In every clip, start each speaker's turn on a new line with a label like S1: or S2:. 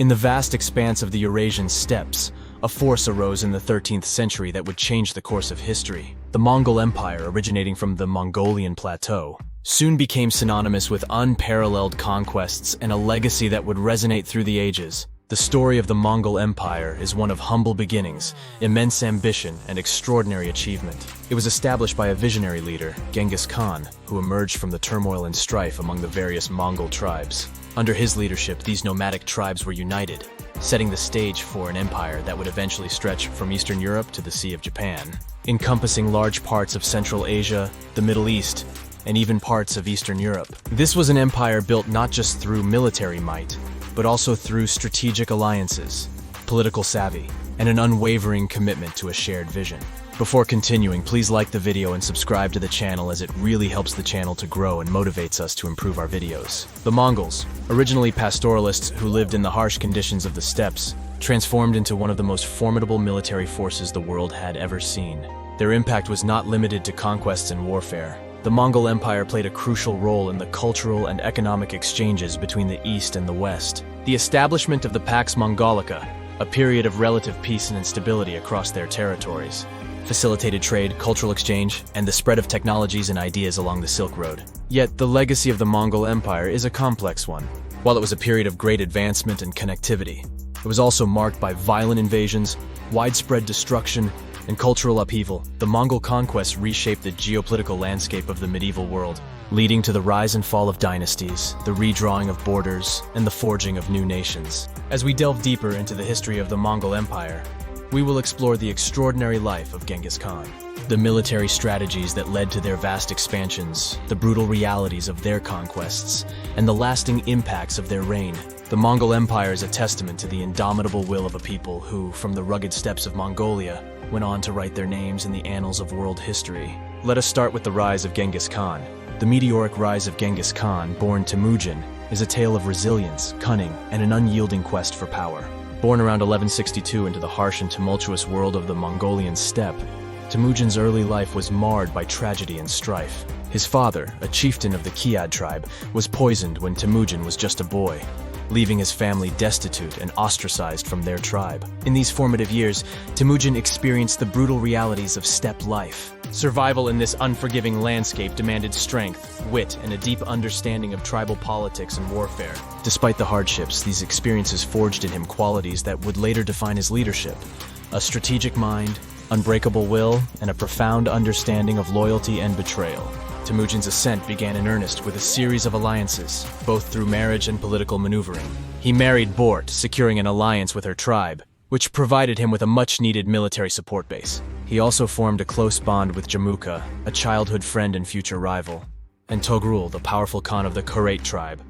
S1: In the vast expanse of the Eurasian steppes, a force arose in the 13th century that would change the course of history. The Mongol Empire, originating from the Mongolian plateau, soon became synonymous with unparalleled conquests and a legacy that would resonate through the ages. The story of the Mongol Empire is one of humble beginnings, immense ambition, and extraordinary achievement. It was established by a visionary leader, Genghis Khan, who emerged from the turmoil and strife among the various Mongol tribes. Under his leadership, these nomadic tribes were united, setting the stage for an empire that would eventually stretch from Eastern Europe to the Sea of Japan, encompassing large parts of Central Asia, the Middle East, and even parts of Eastern Europe. This was an empire built not just through military might, but also through strategic alliances, political savvy, and an unwavering commitment to a shared vision. Before continuing, please like the video and subscribe to the channel, as it really helps the channel to grow and motivates us to improve our videos. The Mongols, originally pastoralists who lived in the harsh conditions of the steppes, transformed into one of the most formidable military forces the world had ever seen. Their impact was not limited to conquests and warfare. The Mongol Empire played a crucial role in the cultural and economic exchanges between the East and the West. The establishment of the Pax Mongolica, a period of relative peace and instability across their territories, facilitated trade, cultural exchange, and the spread of technologies and ideas along the Silk Road. Yet, the legacy of the Mongol Empire is a complex one. While it was a period of great advancement and connectivity, it was also marked by violent invasions, widespread destruction, and cultural upheaval. The Mongol conquests reshaped the geopolitical landscape of the medieval world, leading to the rise and fall of dynasties, the redrawing of borders, and the forging of new nations. As we delve deeper into the history of the Mongol Empire, we will explore the extraordinary life of Genghis Khan, the military strategies that led to their vast expansions, the brutal realities of their conquests, and the lasting impacts of their reign. The Mongol Empire is a testament to the indomitable will of a people who, from the rugged steppes of Mongolia, went on to write their names in the annals of world history. Let us start with the rise of Genghis Khan. The meteoric rise of Genghis Khan, born Temujin, is a tale of resilience, cunning, and an unyielding quest for power. Born around 1162 into the harsh and tumultuous world of the Mongolian steppe, Temujin's early life was marred by tragedy and strife. His father, a chieftain of the Kiad tribe, was poisoned when Temujin was just a boy, leaving his family destitute and ostracized from their tribe. In these formative years, Temujin experienced the brutal realities of steppe life. Survival in this unforgiving landscape demanded strength, wit, and a deep understanding of tribal politics and warfare. Despite the hardships, these experiences forged in him qualities that would later define his leadership: a strategic mind, unbreakable will, and a profound understanding of loyalty and betrayal. Temujin's ascent began in earnest with a series of alliances, both through marriage and political maneuvering. He married Bort, securing an alliance with her tribe, which provided him with a much-needed military support base. He also formed a close bond with Jamuka, a childhood friend and future rival, and Togrul, the powerful Khan of the Kurate tribe,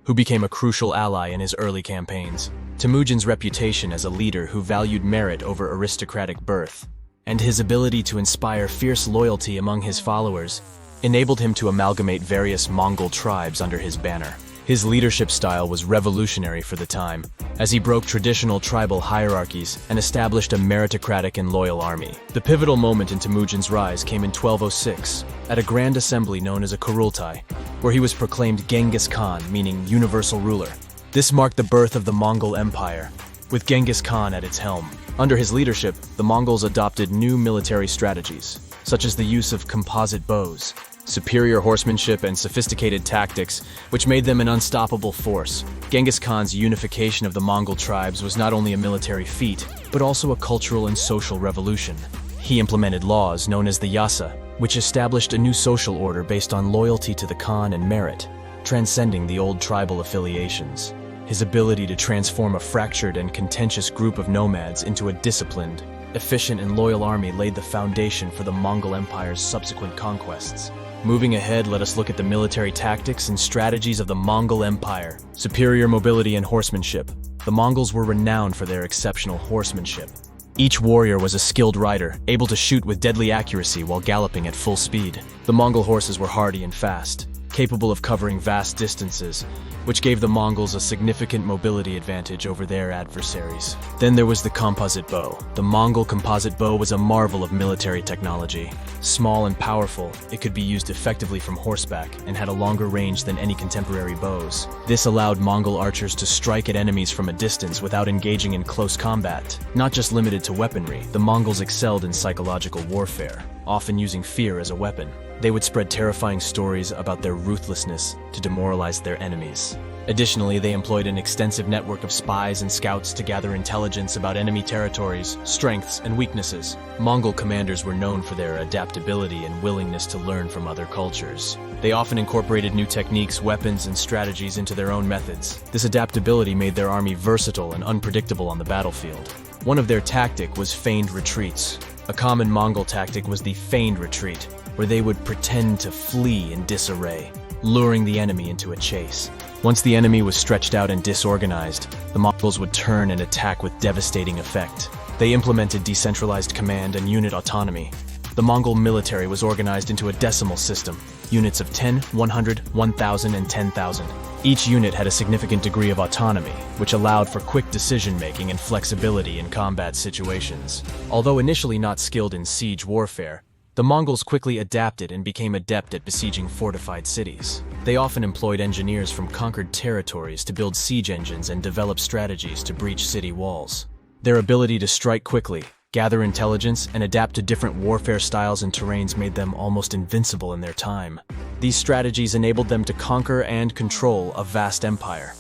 S1: who became a crucial ally in his early campaigns. Temujin's reputation as a leader who valued merit over aristocratic birth, and his ability to inspire fierce loyalty among his followers, enabled him to amalgamate various Mongol tribes under his banner. His leadership style was revolutionary for the time, as he broke traditional tribal hierarchies and established a meritocratic and loyal army. The pivotal moment in Temujin's rise came in 1206, at a grand assembly known as a Kurultai, where he was proclaimed Genghis Khan, meaning universal ruler. This marked the birth of the Mongol Empire, with Genghis Khan at its helm. Under his leadership, the Mongols adopted new military strategies, such as the use of composite bows, superior horsemanship, and sophisticated tactics, which made them an unstoppable force. Genghis Khan's unification of the Mongol tribes was not only a military feat, but also a cultural and social revolution. He implemented laws known as the Yasa, which established a new social order based on loyalty to the Khan and merit, transcending the old tribal affiliations. His ability to transform a fractured and contentious group of nomads into a disciplined, efficient, and loyal army laid the foundation for the Mongol Empire's subsequent conquests. Moving ahead, let us look at the military tactics and strategies of the Mongol Empire. Superior mobility and horsemanship. The Mongols were renowned for their exceptional horsemanship. Each warrior was a skilled rider, able to shoot with deadly accuracy while galloping at full speed. The Mongol horses were hardy and fast, capable of covering vast distances, which gave the Mongols a significant mobility advantage over their adversaries. Then there was the composite bow. The Mongol composite bow was a marvel of military technology. Small and powerful, it could be used effectively from horseback and had a longer range than any contemporary bows. This allowed Mongol archers to strike at enemies from a distance without engaging in close combat. Not just limited to weaponry, the Mongols excelled in psychological warfare, often using fear as a weapon. They would spread terrifying stories about their ruthlessness to demoralize their enemies. Additionally, they employed an extensive network of spies and scouts to gather intelligence about enemy territories, strengths, and weaknesses. Mongol commanders were known for their adaptability and willingness to learn from other cultures. They often incorporated new techniques, weapons, and strategies into their own methods. This adaptability made their army versatile and unpredictable on the battlefield. One of their tactics was feigned retreats. A common Mongol tactic was the feigned retreat, where they would pretend to flee in disarray, luring the enemy into a chase. Once the enemy was stretched out and disorganized, the Mongols would turn and attack with devastating effect. They implemented decentralized command and unit autonomy. The Mongol military was organized into a decimal system, units of 10, 100, 1,000, and 10,000. Each unit had a significant degree of autonomy, which allowed for quick decision-making and flexibility in combat situations. Although initially not skilled in siege warfare, the Mongols quickly adapted and became adept at besieging fortified cities. They often employed engineers from conquered territories to build siege engines and develop strategies to breach city walls. Their ability to strike quickly, gather intelligence, and adapt to different warfare styles and terrains made them almost invincible in their time. These strategies enabled them to conquer and control a vast empire,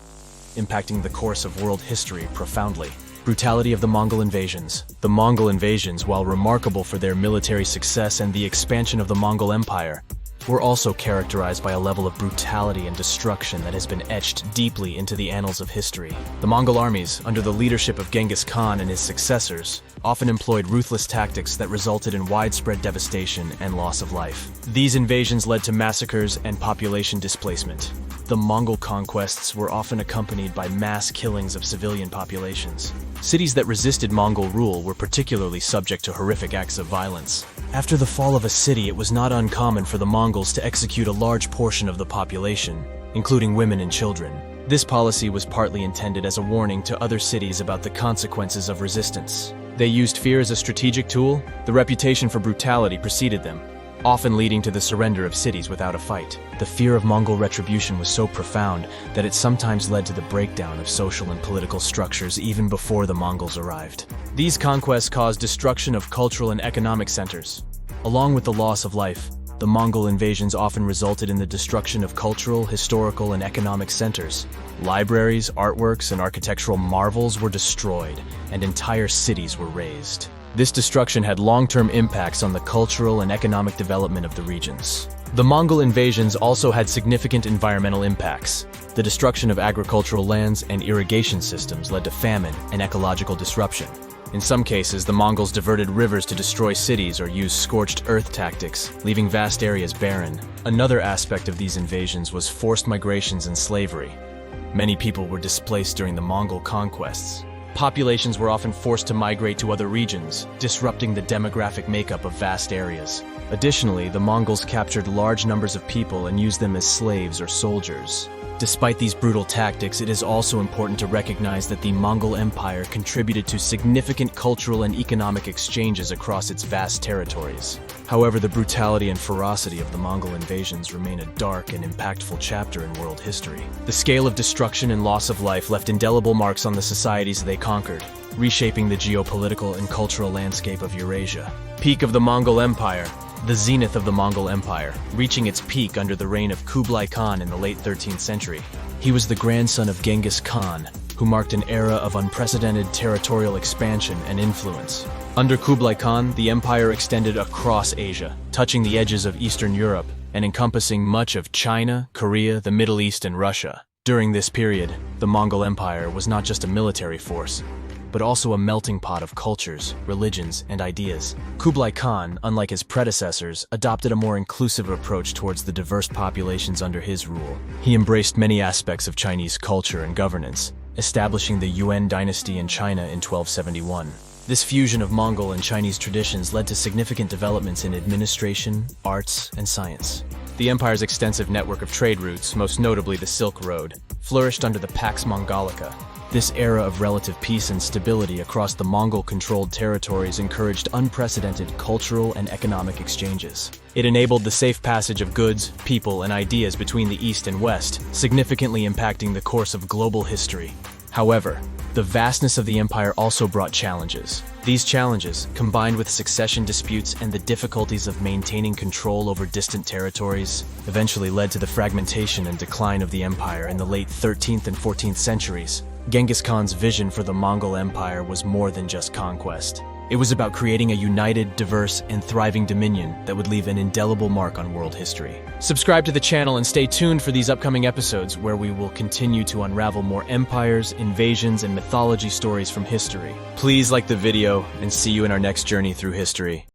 S1: impacting the course of world history profoundly. Brutality of the Mongol invasions. The Mongol invasions, while remarkable for their military success and the expansion of the Mongol Empire, were also characterized by a level of brutality and destruction that has been etched deeply into the annals of history. The Mongol armies, under the leadership of Genghis Khan and his successors, often employed ruthless tactics that resulted in widespread devastation and loss of life. These invasions led to massacres and population displacement. The Mongol conquests were often accompanied by mass killings of civilian populations. Cities that resisted Mongol rule were particularly subject to horrific acts of violence. After the fall of a city, it was not uncommon for the Mongols to execute a large portion of the population, including women and children. This policy was partly intended as a warning to other cities about the consequences of resistance. They used fear as a strategic tool. The reputation for brutality preceded them, often leading to the surrender of cities without a fight. The fear of Mongol retribution was so profound that it sometimes led to the breakdown of social and political structures even before the Mongols arrived. These conquests caused destruction of cultural and economic centers. Along with the loss of life, the Mongol invasions often resulted in the destruction of cultural, historical, and economic centers. Libraries, artworks, and architectural marvels were destroyed, and entire cities were razed. This destruction had long-term impacts on the cultural and economic development of the regions. The Mongol invasions also had significant environmental impacts. The destruction of agricultural lands and irrigation systems led to famine and ecological disruption. In some cases, the Mongols diverted rivers to destroy cities or used scorched earth tactics, leaving vast areas barren. Another aspect of these invasions was forced migrations and slavery. Many people were displaced during the Mongol conquests. Populations were often forced to migrate to other regions, disrupting the demographic makeup of vast areas. Additionally, the Mongols captured large numbers of people and used them as slaves or soldiers. Despite these brutal tactics, it is also important to recognize that the Mongol Empire contributed to significant cultural and economic exchanges across its vast territories. However, the brutality and ferocity of the Mongol invasions remain a dark and impactful chapter in world history. The scale of destruction and loss of life left indelible marks on the societies they conquered, reshaping the geopolitical and cultural landscape of Eurasia. Peak of the Mongol Empire. The zenith of the Mongol Empire, reaching its peak under the reign of Kublai Khan in the late 13th century. He was the grandson of Genghis Khan, who marked an era of unprecedented territorial expansion and influence. Under Kublai Khan, the empire extended across Asia, touching the edges of Eastern Europe and encompassing much of China, Korea, the Middle East, and Russia. During this period, the Mongol Empire was not just a military force, but also a melting pot of cultures, religions, and ideas. Kublai Khan, unlike his predecessors, adopted a more inclusive approach towards the diverse populations under his rule. He embraced many aspects of Chinese culture and governance, establishing the Yuan Dynasty in China in 1271. This fusion of Mongol and Chinese traditions led to significant developments in administration, arts, and science. The empire's extensive network of trade routes, most notably the Silk Road, flourished under the Pax Mongolica. This era of relative peace and stability across the Mongol-controlled territories encouraged unprecedented cultural and economic exchanges. It enabled the safe passage of goods, people, and ideas between the East and West, significantly impacting the course of global history. However, the vastness of the empire also brought challenges. These challenges, combined with succession disputes and the difficulties of maintaining control over distant territories, eventually led to the fragmentation and decline of the empire in the late 13th and 14th centuries. Genghis Khan's vision for the Mongol Empire was more than just conquest. It was about creating a united, diverse, and thriving dominion that would leave an indelible mark on world history. Subscribe to the channel and stay tuned for these upcoming episodes where we will continue to unravel more empires, invasions, and mythology stories from history. Please like the video and see you in our next journey through history.